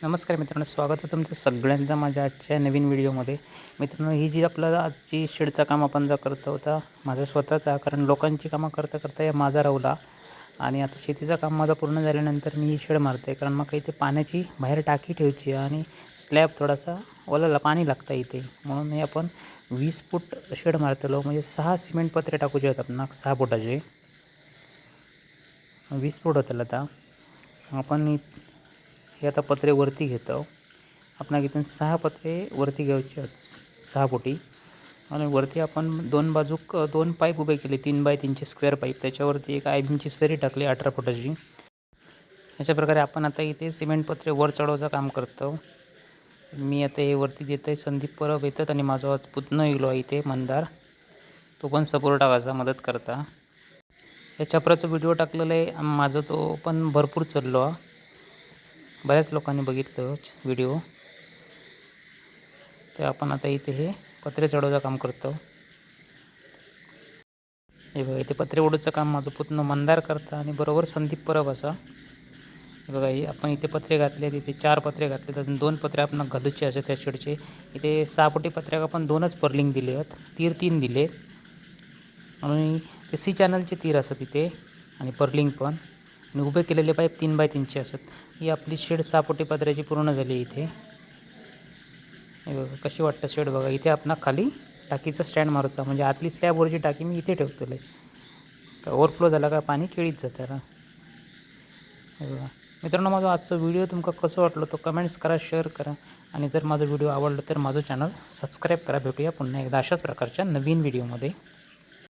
नमस्कार मित्रांनो, स्वागत आहे तुमचं सगळ्यांचं माझ्या आजच्या नवीन व्हिडिओमध्ये. मित्रांनो, ही जी आपल्याला आजची शेडचं काम आपण करतो होता माझं स्वतःचा, कारण लोकांची कामं करता करता या माझा रावला. आणि आता शेतीचं काम माझं पूर्ण झाल्यानंतर मी ही शेड मारते, कारण मग इथे पाण्याची बाहेर टाकी ठेवायची आणि स्लॅब थोडासा ओलाला पाणी लागतं इथे, म्हणून हे आपण 20 फूट शेड मारतलो. म्हणजे 6 सिमेंट पत्रे टाकूचे आहेत आपण, 6 फुटाचे 20 फूट होतं. आता आपण हे आता पत्रे वरती घेतो. आपण इथून 6 पत्रे वरती घ्यायचे आहेत, 6 फुटी. आणि वरती आपण 2 बाजूक 2 पाईप उभे केले, 3 बाय 3चे स्क्वेअर पाईप. त्याच्यावरती एक आयबीमची सरी टाकली 18 फुटाची. अशा प्रकारे आपण आता इथे सिमेंट पत्रे वर चढवायचं काम करतो. मी आता हे वरती देत आहे. संदीप परब येतात आणि माझा पुतणं येलो आहे इथे मंदार, तो पण सपोर्ट टाकायचा मदत करता. या छपराचा व्हिडिओ टाकलेला आहे माझं, तो पण भरपूर चाललो. बऱ्याच लोकांनी बघितलं व्हिडिओ. तर आपण आता इथे हे पत्रे चढवायचं काम करतो. हे बघा, इथे पत्रे ओढायचं काम माझं पुतणं मंदार करता आणि बरोबर संदीप परब असा. हे बघा, हे आपण इथे पत्रे घातले, तिथे 4 पत्रे घातले, अजून 2 पत्रे आपण घालूचे असे त्या शेडचे. इथे 6 फुटी पत्र्याक आपण 2च पर्लिंग दिले आहेत, तीर 3 दिले. आणि ते सी चॅनलचे तीर असतात इथे आणि पर्लिंग पण. आणि उभे केलेले पाईप 3 बाय 3चे असतात. ही आपली शेड 6 फुटी पत्र्याची पूर्ण झाली इथे. हे बघा कशी वाटतं शेड. बघा, इथे आपण खाली टाकीचं स्टँड मारूचा, म्हणजे आतली स्लॅबवरची टाकी मी इथे ठेवतो. का ओव्हरफ्लो झाला का पाणी केळीत जातं. हे बघा मित्रांनो, माझा आजचा व्हिडिओ तुमका कसं वाटलं तो कमेंट्स करा, शेअर करा. आणि जर माझा व्हिडिओ आवडला तर माझं चॅनल सबस्क्राईब करा. भेटूया पुन्हा एकदा अशाच प्रकारच्या नवीन व्हिडिओमध्ये.